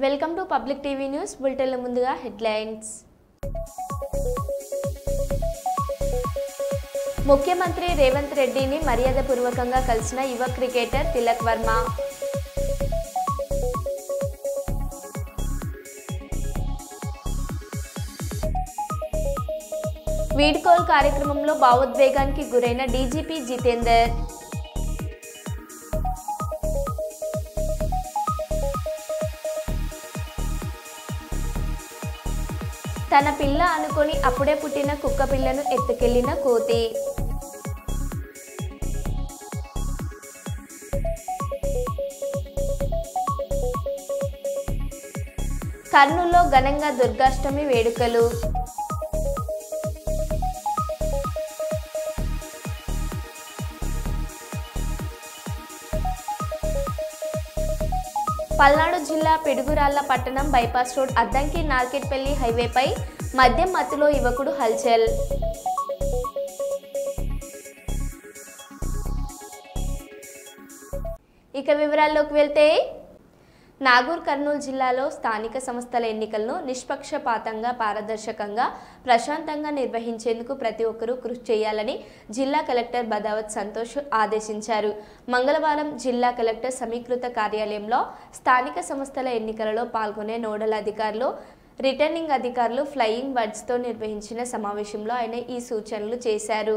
Welcome to Public TV news బులెటిన్ల ముందుగా headlines. ముఖ్యమంత్రి రేవంత్ రెడ్డిని మర్యాదపూర్వకంగా కలిసిన యువ క్రికెటర్ తిలక్ వర్మ. వీడ్కోల్ కార్యక్రమంలో భావోద్వేగానికి గురైన డీజీపీ జితేందర్. తన పిల్ల అనుకొని అప్పుడే పుట్టిన కుక్క పిల్లను ఎత్తుకెళ్లిన కోతి. కర్నూలులో ఘనంగా దుర్గాష్టమి వేడుకలు. పల్నాడు జిల్లా పిడుగురాళ్ల పట్టణం బైపాస్ రోడ్ అద్దంకి నార్కెట్పల్లి హైవేపై మద్యం మత్తులో యువకుడు హల్చల్. ఇక వివరాల్లోకి వెళ్తే నాగూర్ కర్నూలు జిల్లాలో స్థానిక సంస్థల ఎన్నికలను నిష్పక్షపాతంగా పారదర్శకంగా ప్రశాంతంగా నిర్వహించేందుకు ప్రతి ఒక్కరూ కృషి చేయాలని జిల్లా కలెక్టర్ బదావత్ సంతోష్ ఆదేశించారు. మంగళవారం జిల్లా కలెక్టర్ సమీకృత కార్యాలయంలో స్థానిక సంస్థల ఎన్నికలలో పాల్గొనే నోడల్ అధికారులు రిటర్నింగ్ అధికారులు ఫ్లయింగ్ బర్డ్స్ తో నిర్వహించిన సమావేశంలో ఆయన ఈ సూచనలు చేశారు.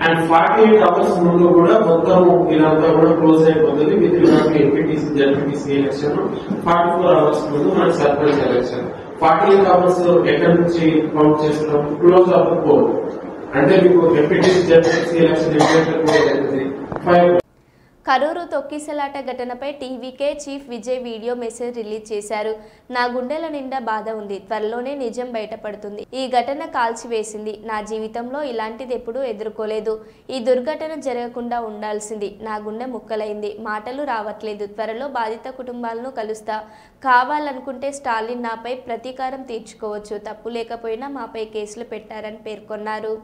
అండ్ 48 అవర్స్ ముందు కూడా మొత్తం ఇదంతా కూడా క్లోజ్ అయిపోతుంది. With regard MPTC ZPTC election 44 hours ముందు మన సర్పంచ్ ఎలక్షన్ 48 అవర్స్ ఎక్కడి నుంచి కౌంట్ చేస్తున్నాం? క్లోజ్ ఆఫ్ ద పోల్ అంటే మీకు ఎంపీటీసీ జడ్పీటీసీ ఎలక్షన్ కరూరు తొక్కిసలాట ఘటనపై TVK chief Vijay video message release చేశారు. నా గుండెల నిండా బాధ ఉంది, త్వరలోనే నిజం బయటపడుతుంది. ఈ ఘటన కాల్చివేసింది. నా జీవితంలో ఇలాంటిది ఎప్పుడూ ఎదుర్కోలేదు. ఈ దుర్ఘటన జరగకుండా ఉండాల్సింది. నా గుండె ముక్కలైంది, మాటలు రావట్లేదు. త్వరలో బాధిత కుటుంబాలను కలుస్తా. కావాలనుకుంటే స్టాలిన్ నాపై ప్రతీకారం తీర్చుకోవచ్చు. తప్పు లేకపోయినా మాపై కేసులు పెట్టారని పేర్కొన్నారు.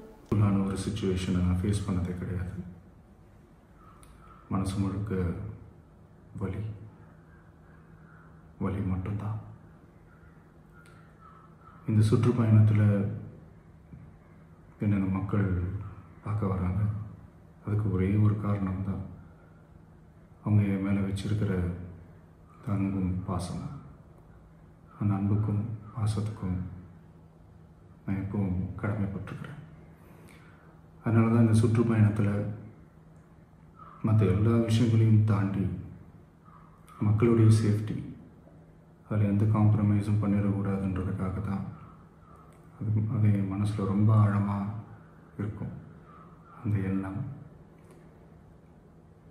மனசு முழுக்க வலி வலி மட்டும்தான். இந்த சுற்றுப்பயணத்தில் என்னென்ன மக்கள் பார்க்க வராங்க, அதுக்கு ஒரே ஒரு காரணம் தான் அவங்க என் மேலே வச்சிருக்கிற அன்பும் பாசம். அந்த அன்புக்கும் பாசத்துக்கும் நான் எப்பவும் கடமைப்பட்டிருக்கிறேன். அதனால தான் இந்த சுற்றுப்பயணத்தில் மற்ற எல்லா விஷயங்களையும் தாண்டி மக்களுடைய சேஃப்டி அதில் எந்த காம்ப்ரமைஸும் பண்ணிடக்கூடாதுன்றதுக்காக தான் அது என் மனசில் ரொம்ப ஆழமாக இருக்கும் அந்த எண்ணம்.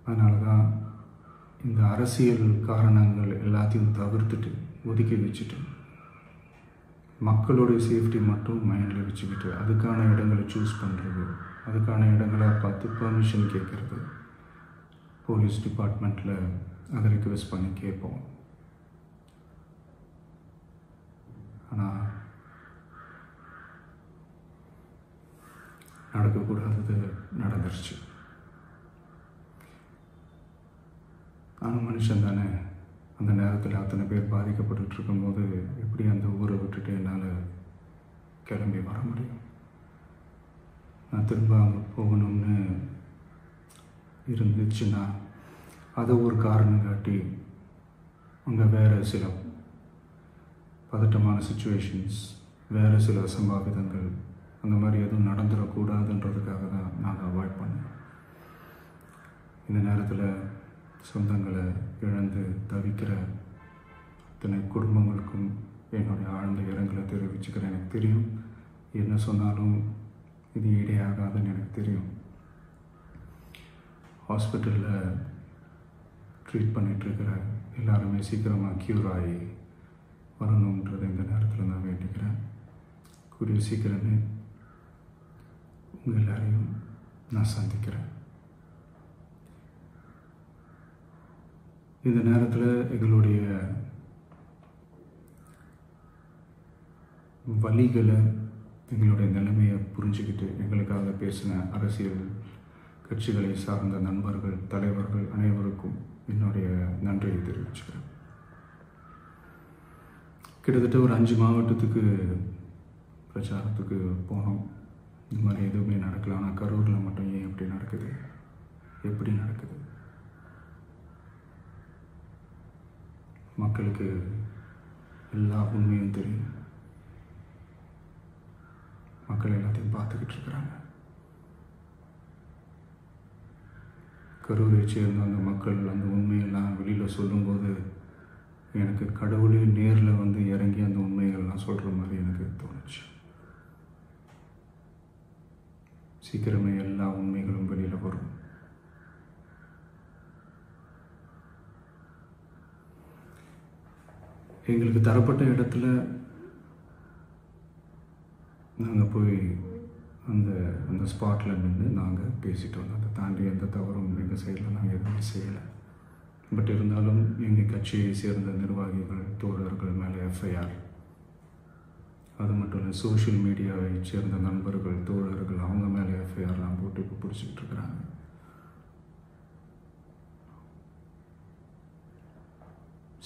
அதனால தான் இந்த அரசியல் காரணங்கள் எல்லாத்தையும் தவிர்த்துட்டு ஒதுக்கி வச்சுட்டு மக்களுடைய சேஃப்டி மட்டும் மைண்டில் வச்சுக்கிட்டு அதுக்கான இடங்களை சூஸ் பண்ணுறது, அதுக்கான இடங்களை பார்த்து பெர்மிஷன் கேட்குறது, போலீஸ் டிபார்ட்மெண்ட்டில் அதை ரிக்வெஸ்ட் பண்ணி கேட்போம். ஆனால் நடக்கக்கூடாதது நடந்துருச்சு. நானும் மனுஷன் தானே. அந்த நேரத்தில் அத்தனை பேர் பாதிக்கப்பட்டு இருக்கும்போது எப்படி அந்த ஊரை விட்டுட்டு என்னால் கிளம்பி வர முடியும்? நான் திரும்ப அங்கே போகணும்னு இருந்துச்சுன்னா அதை ஒரு காரணம் காட்டி அங்கே வேறு சில பதட்டமான சுச்சுவேஷன்ஸ், வேறு சில அசம்பாவிதங்கள் அந்த மாதிரி எதுவும் நடந்துடக்கூடாதுன்றதுக்காக தான் நான் அவாய்ட் பண்ணேன். இந்த நேரத்தில் சொந்தங்களை இழந்து தவிக்கிற அத்தனை குடும்பங்களுக்கும் என்னுடைய ஆழ்ந்த இரங்கலை தெரிவிச்சுக்கிறேன். எனக்கு தெரியும் என்ன சொன்னாலும் இது ஈடேயாகாதுன்னு எனக்கு தெரியும். ஹாஸ்பிட்டலில் ட்ரீட் பண்ணிகிட்ருக்கிற எல்லாருமே சீக்கிரமாக க்யூர் ஆகி வரணுன்றது இந்த நேரத்தில் நான் வேண்டிக்கிறேன். கூடிய சீக்கிரமே உங்கள் எல்லாரையும் நான் சந்திக்கிறேன். இந்த நேரத்தில் எங்களுடைய வலிகளை எங்களுடைய நிலைமையை புரிஞ்சுக்கிட்டு எங்களுக்காக பேசின அரசியல் கட்சிகளை சார்ந்த நண்பர்கள், தலைவர்கள் அனைவருக்கும் என்னுடைய நன்றியை தெரிவிச்சுக்கிறேன். கிட்டத்தட்ட ஒரு 5 மாவட்டத்துக்கு பிரச்சாரத்துக்கு போனோம். இந்த மாதிரி எதுவுமே நடக்கல. ஆனால் கரூரில் மட்டும் ஏன் எப்படி நடக்குது, எப்படி நடக்குது? மக்களுக்கு எல்லா உண்மையும் தெரியும். மக்கள் எல்லாத்தையும் பார்த்துக்கிட்டு இருக்கிறாங்க. கரூரை சேர்ந்த அந்த மக்கள் அந்த உண்மையெல்லாம் வெளியில் சொல்லும்போது எனக்கு கடவுளே நேரில் வந்து இறங்கி அந்த உண்மைகள்லாம் சொல்கிற மாதிரி எனக்கு தோணுச்சு. சீக்கிரமே எல்லா உண்மைகளும் வெளியில் வரும். எங்களுக்கு தரப்பட்ட இடத்துல நாங்கள் போய் அந்த ஸ்பாட்டில் நின்று நாங்கள் பேசிட்டு வந்தோம். அதை தாண்டி எந்த தவறும் எங்கள் சைடில் நாங்கள் எதுவுமே செய்யலை. பட் இருந்தாலும் எங்கள் கட்சியை சேர்ந்த நிர்வாகிகள், தோழர்கள் மேலே எஃப்ஐஆர், அது மட்டும் இல்லை சோஷியல் மீடியாவை சேர்ந்த நண்பர்கள், தோழர்கள் அவங்க மேலே எஃப்ஐஆர்லாம் போட்டு இப்போ பிடிச்சிக்கிட்டு இருக்கிறாங்க.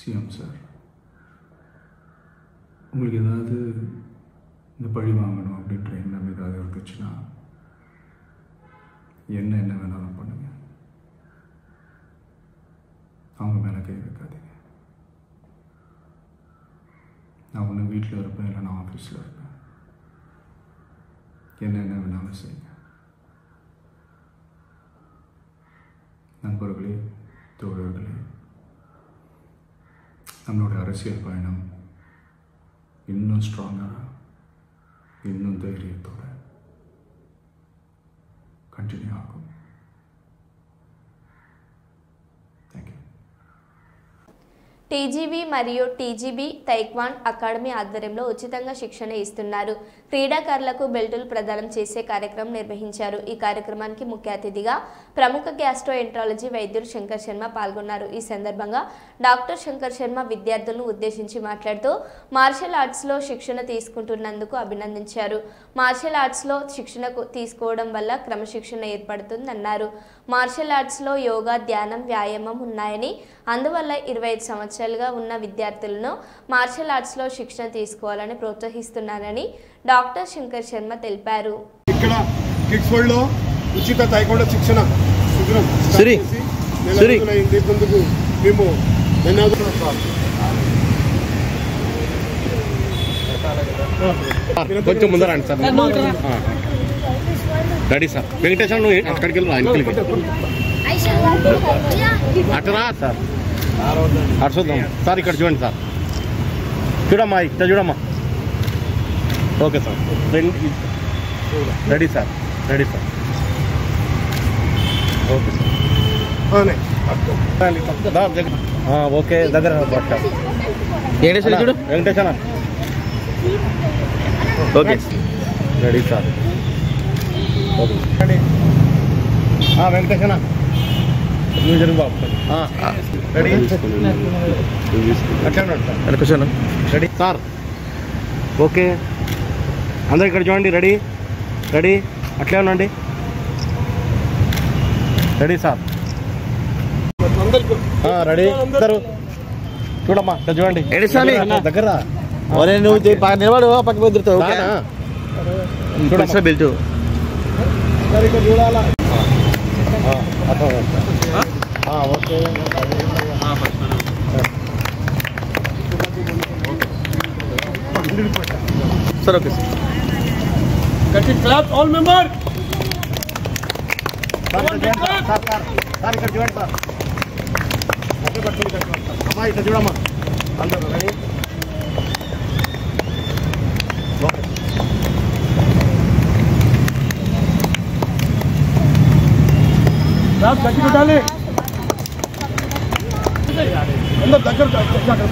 சிஎம் சார், உங்களுக்கு ஏதாவது இந்த பழி வாங்கணும் அப்படின்ற எண்ணம் ஏதாவது இருந்துச்சுன்னா என்ன வேணாலும் பண்ணுங்க. அவங்க மேலே கை வைக்காதீங்க. நான் ஒன்று வீட்டில் இருப்பேன், இல்லை நான் ஆஃபீஸில் இருப்பேன். என்ன வேணாலும் செய்யுங்க. நண்பர்களே, தோழர்களே, நம்மளோட அரசியல் பயணம் இன்னும் ஸ்ட்ராங்காக, இன்னும் தைரியத்தோட కంటిన్యూ ఆகும். Thank you. టీజీబీ మరియు టీజీబీ తైక్వాండ్ అకాడమీ ఆధ్వర్యంలో ఉచితంగా శిక్షణ ఇస్తున్నారు. క్రీడాకారులకు బెల్టులు ప్రదానం చేసే కార్యక్రమం నిర్వహించారు. ఈ కార్యక్రమానికి ముఖ్య అతిథిగా ప్రముఖ గ్యాస్ట్రోఎంట్రాలజీ వైద్యులు శంకర్ శర్మ పాల్గొన్నారు. ఈ సందర్భంగా డాక్టర్ శంకర్ శర్మ విద్యార్థులను ఉద్దేశించి మాట్లాడుతూ మార్షల్ ఆర్ట్స్లో శిక్షణ తీసుకుంటున్నందుకు అభినందించారు. మార్షల్ ఆర్ట్స్లో శిక్షణ తీసుకోవడం వల్ల క్రమశిక్షణ ఏర్పడుతుందన్నారు. మార్షల్ ఆర్ట్స్లో యోగా, ధ్యానం, వ్యాయామం ఉన్నాయని, అందువల్ల 25 సంవత్సరాలుగా ఉన్న విద్యార్థులను మార్షల్ ఆర్ట్స్లో శిక్షణ తీసుకోవాలని ప్రోత్సహిస్తున్నారని డాక్టర్ శంకర్ శర్మ తెలిపారు. ఇక్కడ కిడ్స్ వరల్డ్ లో ఉచిత తైక్వాండో శిక్షణ మేము కొంచెం ముందరండి సార్. Ready sir. వెంకటేశ్వర నువ్వు అక్కడికి వెళ్ళి అటరా సార్, అటు చూద్దాం సార్. ఇక్కడ చూడండి సార్, చూడమ్మా, ఇక్కడ చూడమ్మా. Okay sir, ready sir, ready sir. Okay sir, okay దగ్గర చూడు Venkateswara. Okay ready sir. Okay Venkateswara నువ్వు జరుగు బాబు. రెడీ అట్లా రెడీ సార్. ఓకే అందరు ఇక్కడ చూడండి. రెడీ రెడీ అట్లే ఉండండి. Ready sir. రెడీ అందరు చూడమ్మా, ఇక్కడ చూడండి. దగ్గర నువ్వు నిలబడు, పక్క కుదురుతావు. చూడమ్మా బెల్ట్ ఇక్కడ చూడాలా. Okay sir. Okay sir. Catching clap, all members. Sir ఇక్కడ చూడండి సార్. అమ్మా ఇక్కడ చూడమ్మా అందరూ. రెడీ గట్టి పెట్టాలి.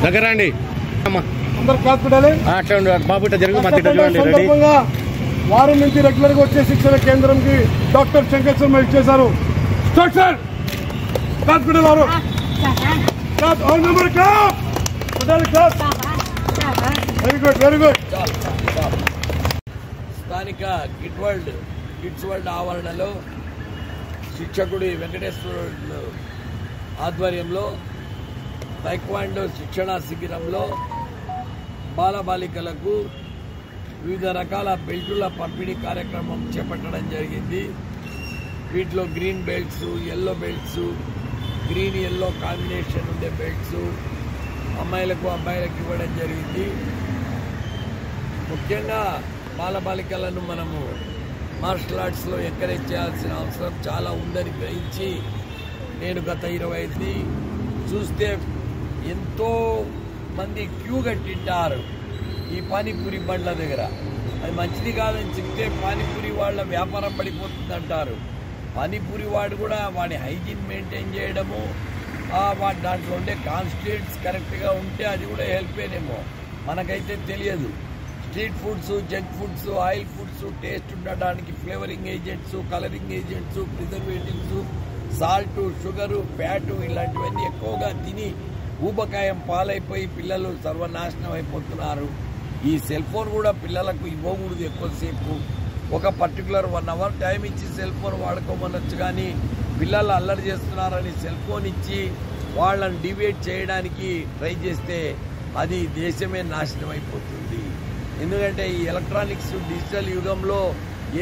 దగ్గర అండి అమ్మా, అందరు క్లాస్ పెట్టాలి. అట్లా బాబు ఇట్లా జరుగు. మా తిట్ట చూడండి. రెడీ. వారం నుంచి రెగ్యులర్ గా వచ్చే శిక్షణ కేంద్రంకి డాక్టర్ శంకర్ శర్మ ఇచ్చేశారు. స్ట్రక్చర్ క్లాస్ పెట్టారు. క్లాస్ ఆల్ మెంబర్ క్లాస్ పెట్టాలి. Class very good, very good. స్థానిక కిడ్స్ వరల్డ్ ఆవరణలో శిక్షకుడి వెంకటేశ్వరుడు ఆధ్వర్యంలో టైక్వాండో శిక్షణా శిబిరంలో బాలబాలికలకు వివిధ రకాల బెల్టుల పంపిణీ కార్యక్రమం చేపట్టడం జరిగింది. వీటిలో green belts, yellow belts, green yellow combination ఉండే బెల్ట్స్ అమ్మాయిలకు అబ్బాయిలకు ఇవ్వడం జరిగింది. ముఖ్యంగా బాలబాలికలను మనము మార్షల్ ఆర్ట్స్లో ఎంకరేజ్ చేయాల్సిన అవసరం చాలా ఉందని గ్రహించి నేను గత 25 చూస్తే ఎంతో మంది క్యూ కట్టింటారు ఈ పానీపూరి బండ్ల దగ్గర. అది మంచిది కాదని చెప్తే పానీపూరి వాళ్ళ వ్యాపారం పడిపోతుందంటారు. పానీపూరి వాడు కూడా వాడి హైజీన్ మెయింటైన్ చేయడము, వాడి దాంట్లో ఉండే కాన్స్టిట్యూయెంట్స్ కరెక్ట్గా ఉంటే అది కూడా హెల్ప్ అయ్యేమో, మనకైతే తెలియదు. Street foods, junk foods, oil foods taste ఉండడానికి flavouring agents, colouring agents, preservatives, salt, sugar, fat ఇలాంటివన్నీ ఎక్కువగా తిని ఊబకాయం పాలైపోయి పిల్లలు సర్వనాశనం అయిపోతున్నారు. ఈ సెల్ ఫోన్ కూడా పిల్లలకు ఇవ్వకూడదు ఎక్కువసేపు. ఒక పర్టికులర్ 1 అవర్ టైం ఇచ్చి సెల్ ఫోన్ వాడుకోమనొచ్చు, కానీ పిల్లలు అల్లరి చేస్తున్నారని సెల్ ఫోన్ ఇచ్చి వాళ్ళని డివేట్ చేయడానికి ట్రై చేస్తే అది దేశమే నాశనం అయిపోతుంది. ఎందుకంటే ఈ ఎలక్ట్రానిక్స్ డిజిటల్ యుగంలో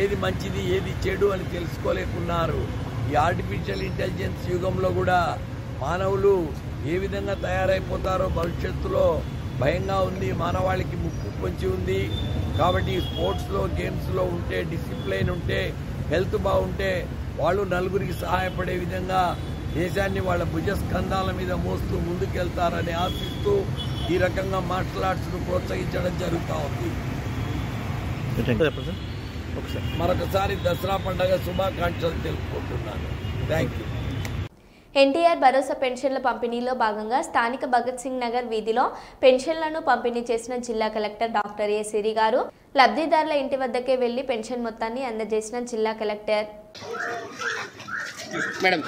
ఏది మంచిది ఏది చెడు అని తెలుసుకోలేకున్నారు. ఈ ఆర్టిఫిషియల్ ఇంటెలిజెన్స్ యుగంలో కూడా మానవులు ఏ విధంగా తయారైపోతారో భవిష్యత్తులో భయంగా ఉంది. మానవాళికి ముప్పు పొంచి ఉంది. కాబట్టి స్పోర్ట్స్లో, గేమ్స్లో ఉంటే, డిసిప్లైన్ ఉంటే, హెల్త్ బాగుంటే వాళ్ళు నలుగురికి సహాయపడే విధంగా దేశాన్ని వాళ్ళ భుజస్కంధాల మీద మోస్తూ ముందుకెళ్తారని ఆశిస్తూ ఈ రకంగా మార్షల్ ఆర్ట్స్ను ప్రోత్సహించడం జరుగుతూ ఉంది. మరొకసారి దసరా పండుగ శుభాకాంక్షలు తెలుపుకుంటున్నాను. Thank you. ఎన్టీఆర్ భరోసా పెన్షన్ల పంపిణీలో భాగంగా స్థానిక భగత్ సింగ్ నగర్ వీధిలో పెన్షన్లను పంపిణీ చేసిన జిల్లా కలెక్టర్ డాక్టర్ ఏ సిరి గారు లబ్ధిదారుల ఇంటి వద్దకే వెళ్లి పెన్షన్ మొత్తాన్ని అందజేసిన జిల్లా కలెక్టర్. మేడం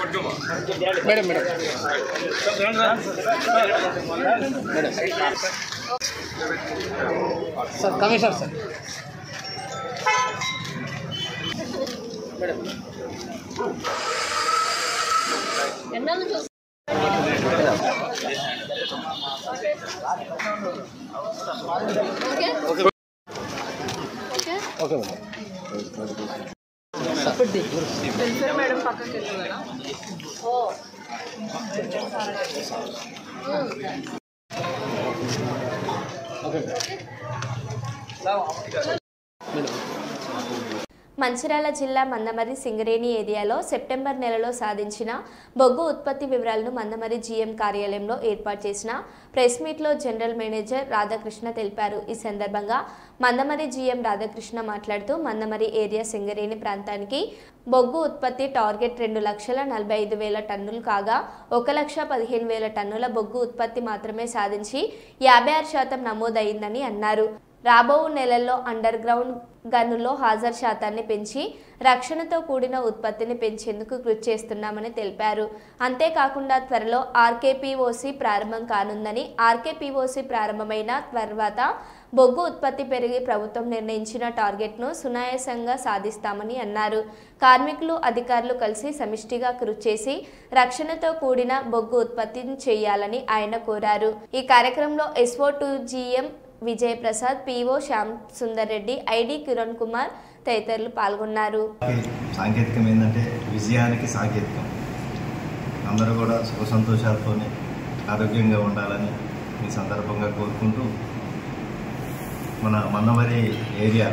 పక్కకి మంచిర్యాల జిల్లా మందమరి సింగరేణి ఏరియాలో సెప్టెంబర్ నెలలో సాధించిన బొగ్గు ఉత్పత్తి వివరాలను మందమరి జీఎం కార్యాలయంలో ఏర్పాటు చేసిన ప్రెస్ మీట్లో జనరల్ మేనేజర్ రాధాకృష్ణ తెలిపారు. ఈ సందర్భంగా మందమరి జీఎం రాధాకృష్ణ మాట్లాడుతూ మందమరి ఏరియా సింగరేణి ప్రాంతానికి బొగ్గు ఉత్పత్తి టార్గెట్ 2,45,000 టన్నులు కాగా 1,15,000 టన్నుల బొగ్గు ఉత్పత్తి మాత్రమే సాధించి 56% నమోదైందని అన్నారు. రాబో నెలల్లో అండర్ గ్రౌండ్ గనుల్లో హాజరు శాతాన్ని పెంచి రక్షణతో కూడిన ఉత్పత్తిని పెంచేందుకు కృషి చేస్తున్నామని తెలిపారు. అంతేకాకుండా త్వరలో ఆర్కేపీఓసీ ప్రారంభం కానుందని, ఆర్కేపీఓసీ ప్రారంభమైన తర్వాత బొగ్గు ఉత్పత్తి పెరిగి ప్రభుత్వం నిర్ణయించిన టార్గెట్ను సునాయాసంగా సాధిస్తామని అన్నారు. కార్మికులు, అధికారులు కలిసి సమిష్టిగా కృషి చేసి రక్షణతో కూడిన బొగ్గు ఉత్పత్తిని చేయాలని ఆయన కోరారు. ఈ కార్యక్రమంలో SO2 GM Vijay Prasad, PO Shyam Sundar Reddy, ID Kiran Kumar తదితరులు పాల్గొన్నారు. సాంకేతికం ఏంటంటే విజయానికి సాంకేతికం. అందరూ కూడా సుఖ సంతోషాలతో ఆరోగ్యంగా ఉండాలని ఈ సందర్భంగా కోరుకుంటూ మన Mandamarri area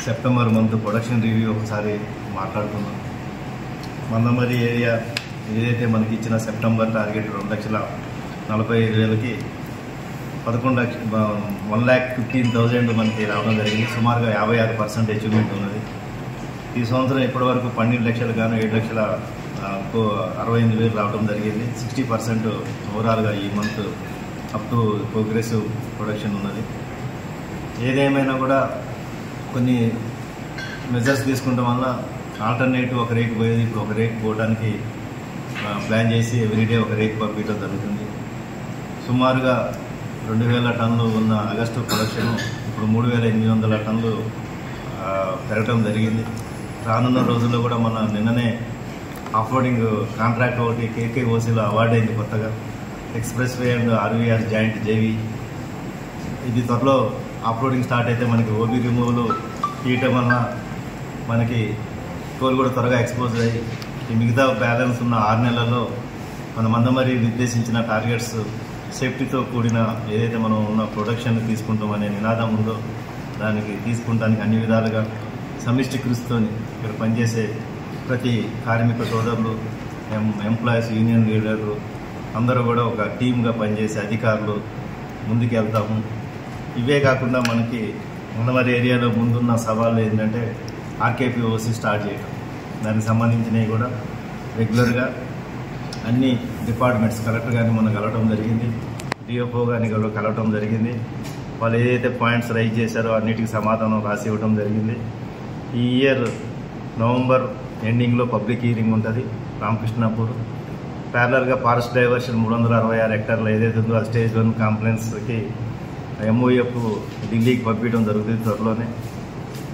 September month production review ఒకసారి మాట్లాడుకుందాం. మందమరి ఏరియా ఏదైతే మనకి ఇచ్చిన సెప్టెంబర్ టార్గెట్ 2,45,000కి 1,15,000 మనకి రావడం జరిగింది. సుమారుగా 56% అచీవ్మెంట్ ఉన్నది. ఈ సంవత్సరం ఇప్పటివరకు 12 లక్షలు గాను 7,68,000 రావడం జరిగింది. 60% ఓవరాల్గా ఈ month up to progressive production ఉన్నది. ఏదేమైనా కూడా కొన్ని మెజర్స్ తీసుకుంటాం వల్ల ఆల్టర్నేటివ్ ఒక రేట్ పోయేది ఇప్పుడు ఒక రేట్ పోవడానికి ప్లాన్ చేసి ఎవ్రీడే ఒక రేట్ పంపించడం జరుగుతుంది. సుమారుగా 2,000 టన్నులు ఉన్న ఆగస్టు ప్రొడక్షన్ ఇప్పుడు 3,800 టన్నులు పెరగడం జరిగింది. రానున్న రోజుల్లో కూడా మన నిన్ననే ఆఫ్రోడింగ్ కాంట్రాక్ట్ ఒకటి కేకేఓసీలో అవార్డు అయింది కొత్తగా, express way and RVR joint JV. ఇది త్వరలో ఆఫ్రోడింగ్ స్టార్ట్ అయితే మనకి ఓబీ రిమూవల్ తీయటం వల్ల మనకి టోల్ కూడా త్వరగా ఎక్స్పోజ్ అయ్యి ఈ మిగతా బ్యాలెన్స్ ఉన్న 6 నెలల్లో మన మందమరి నిర్దేశించిన టార్గెట్స్ సేఫ్టీతో కూడిన ఏదైతే మనం ఉన్న ప్రొడక్షన్ తీసుకుంటామనే నినాదం ఉందో దానికి తీసుకుంటానికి అన్ని విధాలుగా సమిష్టి కృషితో ఇక్కడ పనిచేసే ప్రతి కార్మిక సోదరులు, ఎంప్లాయీస్, యూనియన్ లీడర్లు అందరూ కూడా ఒక టీమ్గా పనిచేసే అధికారులు ముందుకు వెళ్తాము. ఇవే కాకుండా మనకి మందమరి ఏరియాలో ముందున్న సవాళ్ళు ఏంటంటే ఆర్కేపీఓసీ స్టార్ట్ చేయడం. దానికి సంబంధించినవి కూడా రెగ్యులర్గా అన్ని డిపార్ట్మెంట్స్ కలెక్టర్ గారిని మనం కలవటం జరిగింది, డిఎఫ్ఓ గారిని కలవటం జరిగింది. వాళ్ళు ఏదైతే పాయింట్స్ రైజ్ చేశారో అన్నిటికీ సమాధానం రాసి ఇవ్వడం జరిగింది. ఈ ఇయర్ నవంబర్ ఎండింగ్లో పబ్లిక్ హీరింగ్ ఉంటుంది రామకృష్ణాపూర్. ప్యారలల్గా ఫారెస్ట్ డైవర్షన్ 366 హెక్టార్లు ఏదైతే ఉందో ఆ స్టేజ్ 1 కాంప్లైంట్స్కి ఎంఓఎఫ్ ఢిల్లీకి పంపించడం జరుగుతుంది త్వరలోనే.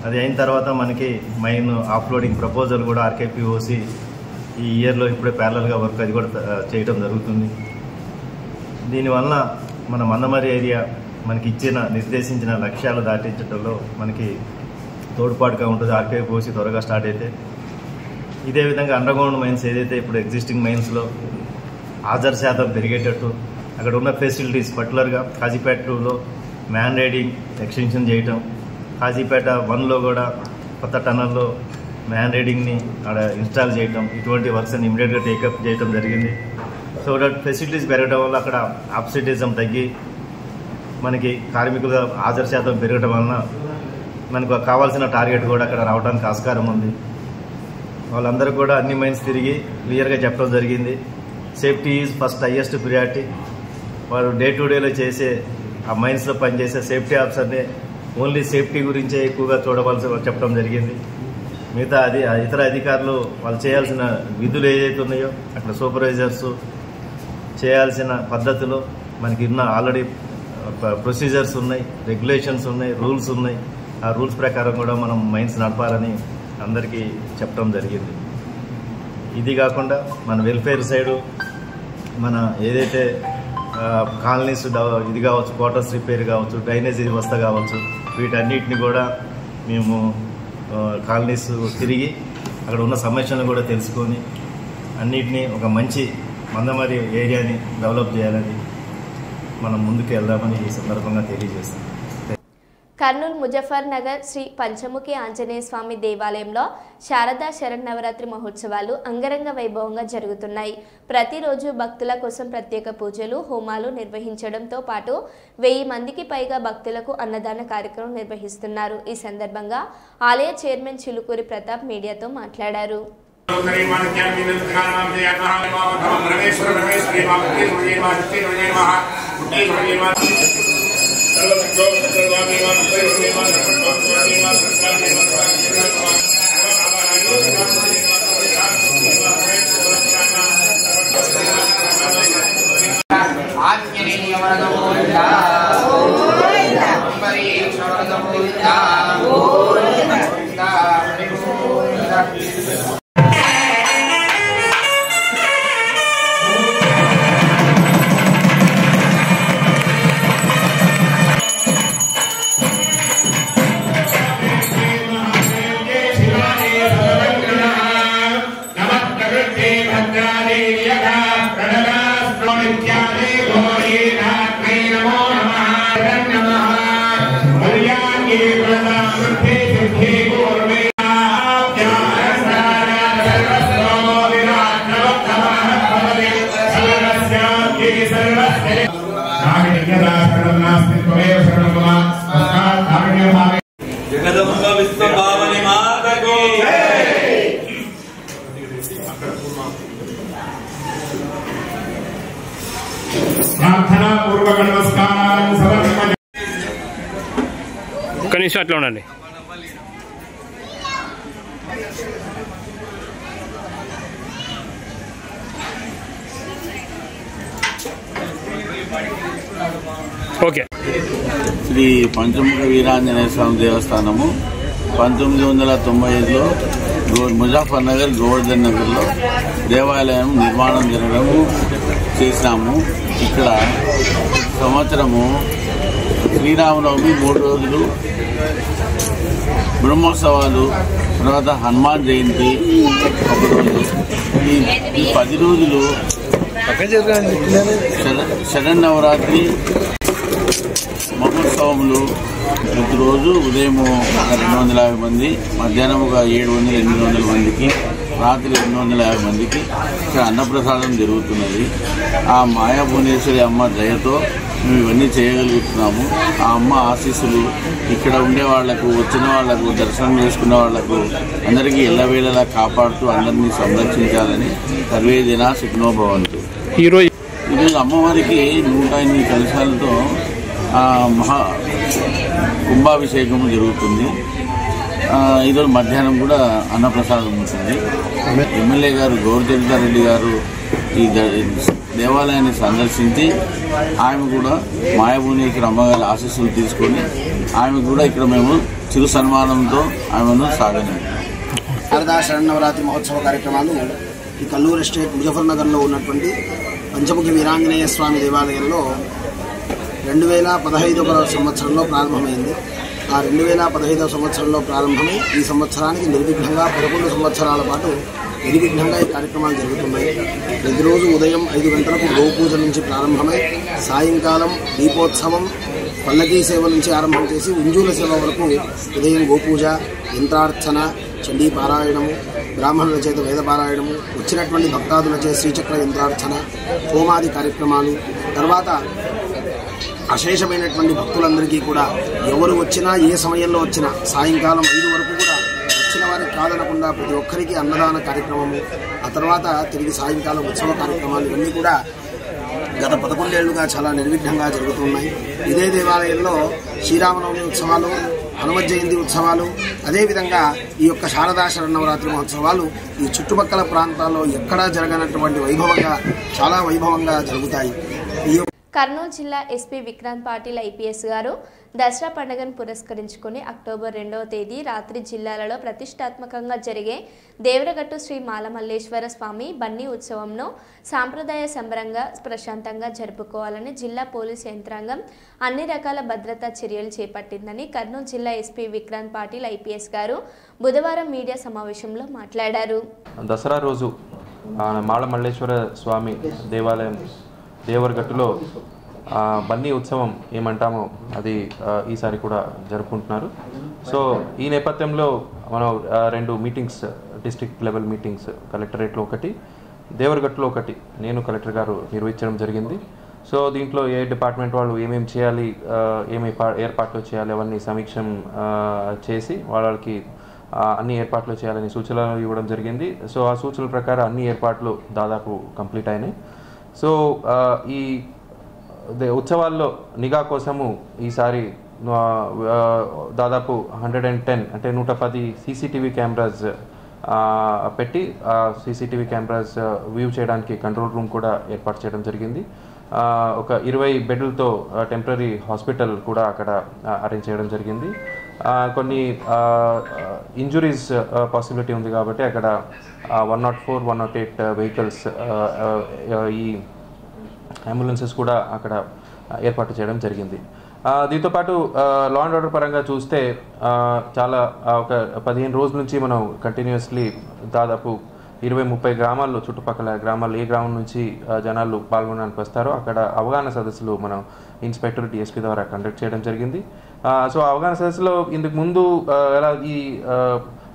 అది అయిన తర్వాత మనకి మైన్ ఆఫ్లోడింగ్ ప్రపోజల్ కూడా ఆర్కేపీఓసీ ఈ ఇయర్లో ఇప్పుడే ప్యారలల్గా వర్క్ అది కూడా చేయడం జరుగుతుంది. దీనివల్ల మన మందమరి ఏరియా మనకి నిర్దేశించిన లక్ష్యాలు దాటించడంలో మనకి తోడ్పాటుగా ఉంటుంది ఆర్కేపీఓసీ త్వరగా స్టార్ట్ అయితే. ఇదే విధంగా అండర్గ్రౌండ్ మైన్స్ ఏదైతే ఇప్పుడు ఎగ్జిస్టింగ్ మైన్స్లో హాజరు శాతం పెరిగేటట్టు అక్కడ ఉన్న ఫెసిలిటీస్ పర్టికులర్గా కాజీపేట 2లో మ్యాన్ రైడింగ్ ఎక్స్టెన్షన్ చేయటం, కాజీపేట 1లో కూడా కొత్త టనల్లో మ్యాన్ రైడింగ్ని అక్కడ ఇన్స్టాల్ చేయటం, ఇటువంటి వర్క్స్ అని ఇమీడియట్గా టేకప్ చేయడం జరిగింది. సో దట్ ఫెసిలిటీస్ పెరగడం వల్ల అక్కడ ఆబ్సెంటిజం తగ్గి మనకి కార్మికుల హాజరు శాతం పెరగడం వలన మనకు కావాల్సిన టార్గెట్ కూడా అక్కడ రావడానికి ఆస్కారం ఉంది. వాళ్ళందరూ కూడా అన్ని మైన్స్ తిరిగి క్లియర్గా చెప్పడం జరిగింది. Safety is first highest priority. వారు డే టు డేలో చేసే ఆ మైన్స్లో పనిచేసే సేఫ్టీ ఆఫీసర్ని ఓన్లీ సేఫ్టీ గురించే ఎక్కువగా చూడవలసి చెప్పడం జరిగింది. మిగతా ఇతర అధికారులు వాళ్ళు చేయాల్సిన విధులు ఏదైతే ఉన్నాయో అక్కడ సూపర్వైజర్స్ చేయాల్సిన పద్ధతిలో మనకి ఉన్న ఆల్రెడీ ప్రొసీజర్స్ ఉన్నాయి, రెగ్యులేషన్స్ ఉన్నాయి, రూల్స్ ఉన్నాయి. ఆ రూల్స్ ప్రకారం కూడా మనం మైన్స్ నడపాలని అందరికీ చెప్పడం జరిగింది. ఇది కాకుండా మన వెల్ఫేర్ సైడు మన ఏదైతే కాలనీస్ ఇది కావచ్చు, క్వార్టర్స్ రిపేర్ కావచ్చు, డ్రైనేజ్ వ్యవస్థ కావచ్చు, వీటన్నిటిని కూడా మేము కాలనీస్ తిరిగి అక్కడ ఉన్న సమస్యలను కూడా తెలుసుకొని అన్నిటినీ ఒక మంచి మందమరి ఏరియాని డెవలప్ చేయాలని మనం ముందుకు వెళ్దామని ఈ సందర్భంగా తెలియజేస్తాం. కర్నూలు ముజఫర్ నగర్ శ్రీ పంచముఖి ఆంజనేయ స్వామి దేవాలయంలో శారదా శరన్నవరాత్రి మహోత్సవాలు అంగరంగ వైభవంగా జరుగుతున్నాయి. ప్రతిరోజు భక్తుల కోసం ప్రత్యేక పూజలు, హోమాలు నిర్వహించడంతో పాటు 1000 మందికి పైగా భక్తులకు అన్నదాన కార్యక్రమం నిర్వహిస్తున్నారు. ఈ సందర్భంగా ఆలయ చైర్మన్ చిలుకూరి ప్రతాప్ మీడియాతో మాట్లాడారు. జగదంబ విశ్వభావని మాతకి ప్రార్థనా పూర్వక నమస్కారాలను సమర్పించండి. కనీసం అట్లా ఉండండి. ఓకే. శ్రీ పంచముఖ వీరాంజనేయ స్వామి దేవస్థానము 1995లో ముజాఫర్ నగర్ గోవర్ధన్ నగర్లో దేవాలయం నిర్మాణం జరగడము చేసినాము. ఇక్కడ సంవత్సరము శ్రీరామనవమి 3 రోజులు, బ్రహ్మోత్సవాలు, తర్వాత హనుమాన్ జయంతి 1 రోజు, ఈ 10 రోజులు శరన్నవరాత్రి మహోత్సవములు. ప్రతిరోజు ఉదయం 250 మంది, మధ్యాహ్నం 700-800 మందికి, రాత్రి 250 మందికి ఇక్కడ అన్నప్రసాదం జరుగుతున్నది. ఆ మాయాభువనేశ్వరి అమ్మ దయతో మేము ఇవన్నీ చేయగలుగుతున్నాము. ఆ అమ్మ ఆశీస్సులు ఇక్కడ ఉండే వాళ్లకు, వచ్చిన వాళ్లకు, దర్శనం చేసుకున్న వాళ్లకు అందరికీ ఎల్లవేళలా కాపాడుతూ అందరినీ సంరక్షించాలని సర్వే జనా సుఖినో భవంతు. ఈరోజు అమ్మవారికి 108 కలశాలతో మహా కుంభాభిషేకము జరుగుతుంది. ఈరోజు మధ్యాహ్నం కూడా అన్నప్రసాదం ఉంటుంది. ఎమ్మెల్యే గారు గౌరచరితారెడ్డి గారు ఈ దేవాలయాన్ని సందర్శించి ఆమె కూడా మాయాభువనేశ్వరి అమ్మగారి ఆశీస్సులు తీసుకొని ఆమె కూడా ఇక్కడ మేము చిరు సన్మానంతో ఆమెను సాగనాము. శారదా శరన్నవరాత్రి మహోత్సవ కార్యక్రమాలు ఈ కల్లూరు ఎస్టేట్ ముజఫర్ నగర్లో ఉన్నటువంటి పంచముఖి వీరాంజనేయ స్వామి దేవాలయంలో 2015వ సంవత్సరంలో ప్రారంభమైంది. ఆ 2015వ సంవత్సరంలో ప్రారంభమై ఈ సంవత్సరానికి నిర్విఘ్నంగా 11 సంవత్సరాల పాటు నిర్విఘ్నంగా ఈ కార్యక్రమాలు జరుగుతున్నాయి. ప్రతిరోజు ఉదయం 5 గంటలకు గోపూజ నుంచి ప్రారంభమై సాయంకాలం దీపోత్సవం, పల్లకీ సేవ నుంచి ఆరంభం చేసి ఉంజూల సేవ వరకు ఉదయం గోపూజ, యంత్రార్చన, చండీ పారాయణము, బ్రాహ్మణుల చేత వేద పారాయణము, వచ్చినటువంటి భక్తాదులచే శ్రీచక్ర యంత్రార్చన, హోమాది కార్యక్రమాలు, తర్వాత అశేషమైనటువంటి భక్తులందరికీ కూడా ఎవరు వచ్చినా ఏ సమయంలో వచ్చినా సాయంకాలం 5 వరకు కూడా వచ్చిన వారికి కాదనకుండా ప్రతి ఒక్కరికి అన్నదాన కార్యక్రమము, ఆ తర్వాత తిరిగి సాయంకాలం ఉత్సవ కార్యక్రమాలు ఇవన్నీ కూడా గత 11 ఏళ్లుగా చాలా నిర్విఘ్నంగా జరుగుతున్నాయి. ఇదే దేవాలయంలో శ్రీరామనవమి ఉత్సవాలు, హనుమత్ జయంతి ఉత్సవాలు, అదేవిధంగా ఈ యొక్క శారదా శరన్నవరాత్రి మహోత్సవాలు ఈ చుట్టుపక్కల ప్రాంతాల్లో ఎక్కడా జరగనటువంటి వైభవంగా, చాలా వైభవంగా జరుగుతాయి. కర్నూలు జిల్లా ఎస్పీ విక్రాంత్ పాటిల్ ఐపీఎస్ గారు దసరా పండుగను పురస్కరించుకుని అక్టోబర్ 2వ తేదీ రాత్రి జిల్లాలలో ప్రతిష్టాత్మకంగా జరిగే దేవరగట్టు శ్రీ మాలమల్లేశ్వర స్వామి బన్నీ ఉత్సవంను సాంప్రదాయ సంబరంగా ప్రశాంతంగా జరుపుకోవాలని జిల్లా పోలీసు యంత్రాంగం అన్ని రకాల భద్రతా చర్యలు చేపట్టిందని కర్నూలు జిల్లా ఎస్పీ విక్రాంత్ పాటిల్ ఐపీఎస్ గారు బుధవారం మీడియా సమావేశంలో మాట్లాడారు. దసరా రోజు మాలమల్లేశ్వర స్వామి దేవాలయం దేవరగట్టులో బన్నీ ఉత్సవం ఏమంటామో అది ఈసారి కూడా జరుపుకుంటున్నారు. సో ఈ నేపథ్యంలో మనం 2 మీటింగ్స్, డిస్ట్రిక్ట్ లెవెల్ మీటింగ్స్ కలెక్టరేట్లో ఒకటి, దేవరగట్టులో ఒకటి నేను కలెక్టర్ గారు నిర్వహించడం జరిగింది. సో దీంట్లో ఏ డిపార్ట్మెంట్ వాళ్ళు ఏమేమి చేయాలి, ఏమి ఏర్పాట్లు చేయాలి అవన్నీ సమీక్షం చేసి వాళ్ళకి అన్ని ఏర్పాట్లు చేయాలని సూచనలు ఇవ్వడం జరిగింది. సో ఆ సూచనల ప్రకారం అన్ని ఏర్పాట్లు దాదాపు కంప్లీట్ అయినాయి. సో ఈ ఉత్సవాల్లో నిఘా కోసము ఈసారి దాదాపు 110 అంటే 110 సీసీటీవీ కెమెరాస్ పెట్టి సీసీటీవీ కెమెరాస్ వ్యూ చేయడానికి కంట్రోల్ రూమ్ కూడా ఏర్పాటు చేయడం జరిగింది. ఒక 20 బెడ్లతో టెంపరీ హాస్పిటల్ కూడా అక్కడ అరేంజ్ చేయడం జరిగింది. కొన్ని ఇంజురీస్ పాసిబిలిటీ ఉంది కాబట్టి అక్కడ 104, 108 వెహికల్స్, ఈ అంబులెన్సెస్ కూడా అక్కడ ఏర్పాటు చేయడం జరిగింది. దీంతోపాటు లా అండ్ ఆర్డర్ పరంగా చూస్తే చాలా ఒక 15 రోజుల నుంచి మనం కంటిన్యూస్లీ దాదాపు 20-30 గ్రామాల్లో, చుట్టుపక్కల గ్రామాల్లో ఏ గ్రామం నుంచి జనాలు పాల్గొనడానికి వస్తారో అక్కడ అవగాహన సదస్సులు మనం ఇన్స్పెక్టర్ డిఎస్పీ ద్వారా కండక్ట్ చేయడం జరిగింది. సో అవగాహన సదస్సులో ఇందుకు ముందు ఎలా ఈ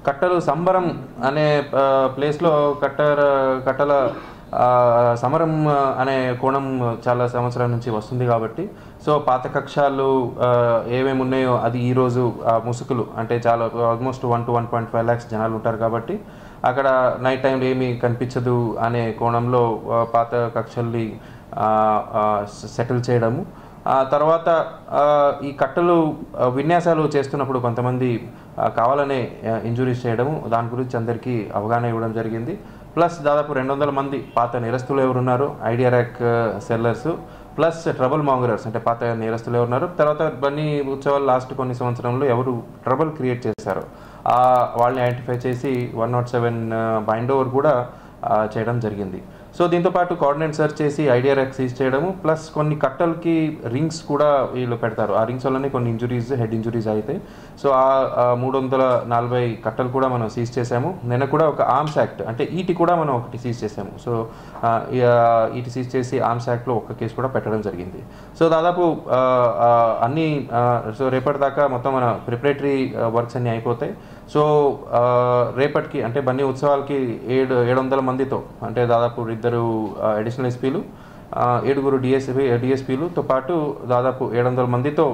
కట్టలు సంబరం అనే ప్లేస్లో కట్టల సమరం అనే కోణం చాలా సంవత్సరాల నుంచి వస్తుంది కాబట్టి సో పాత కక్షాలు ఏమేమి ఉన్నాయో అది ఈరోజు ముసుగులు అంటే చాలా ఆల్మోస్ట్ 1 to 1.5 lakhs జనాలు ఉంటారు కాబట్టి అక్కడ నైట్ టైం ఏమీ కనిపించదు అనే కోణంలో పాత కక్షల్ని సెటిల్ చేయడము. తర్వాత ఈ కట్టలు విన్యాసాలు చేస్తున్నప్పుడు కొంతమంది కావాలనే ఇంజురీస్ చేయడము, దాని గురించి అందరికీ అవగాహన ఇవ్వడం జరిగింది. ప్లస్ దాదాపు 200 మంది పాత నిరస్తులు ఎవరున్నారో idea rack sellers plus trouble mongers అంటే పాత నేరస్తులు ఉన్నారు, తర్వాత బన్నీ ఉత్సవాలు లాస్ట్ కొన్ని సంవత్సరంలో ఎవరు ట్రబుల్ క్రియేట్ చేశారో వాళ్ళని ఐడెంటిఫై చేసి 107 బైండ్ ఓవర్ కూడా చేయడం జరిగింది. సో దీంతోపాటు కోఆర్డినేట్ సర్చ్ చేసి ఐడియా ర్యాక్ సీజ్ చేయడము, ప్లస్ కొన్ని కట్టలకి రింగ్స్ కూడా వీళ్ళు పెడతారు. ఆ రింగ్స్ వల్లనే కొన్ని ఇంజురీస్, హెడ్ ఇంజురీస్ అవుతాయి. సో ఆ 340 కట్టలు కూడా మనం సీజ్ చేసాము. నిన్న కూడా ఒక ఆర్మ్స్ యాక్ట్ అంటే ఈటి కూడా మనం ఒకటి సీజ్ చేసాము. సో ఈటి సీజ్ చేసి ఆర్మ్స్ యాక్ట్లో ఒక కేసు కూడా పెట్టడం జరిగింది. సో దాదాపు అన్ని సో రేపటిదాకా మొత్తం మన ప్రిపరేటరీ వర్క్స్ అన్నీ అయిపోతాయి. సో రేపటికి అంటే బన్నీ ఉత్సవాలకి 700 మందితో అంటే దాదాపు 2 అడిషనల్ ఎస్పీలు, 7 డిఎస్పీలతో పాటు దాదాపు 700 మందితో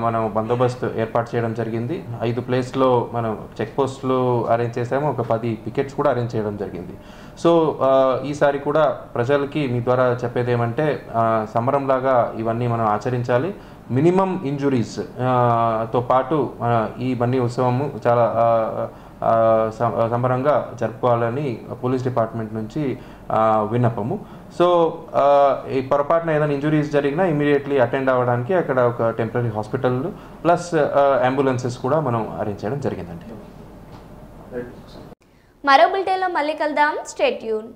మనం బందోబస్తు ఏర్పాటు చేయడం జరిగింది. 5 ప్లేస్లో మనం చెక్ పోస్టులు అరేంజ్ చేసాము, ఒక 10 పికెట్స్ కూడా అరేంజ్ చేయడం జరిగింది. సో ఈసారి కూడా ప్రజలకి మీ ద్వారా చెప్పేది ఏమంటే సంబరంలాగా ఇవన్నీ మనం ఆచరించాలి. మినిమం ఇంజురీస్ తో పాటు ఈ బన్నీ ఉత్సవము చాలా సంబరంగా జరుపుకోవాలని పోలీస్ డిపార్ట్మెంట్ నుంచి విన్నపము. సో ఈ పొరపాటున ఏదైనా ఇంజురీస్ జరిగినా ఇమీడియట్లీ అటెండ్ అవ్వడానికి అక్కడ ఒక టెంపరీ హాస్పిటల్ ప్లస్ అంబులెన్సెస్ కూడా మనం అరేంజ్ చేయడం జరిగిందండి. మరో బులెటిన్లో మళ్ళీ కలుద్దాం. Stay tune.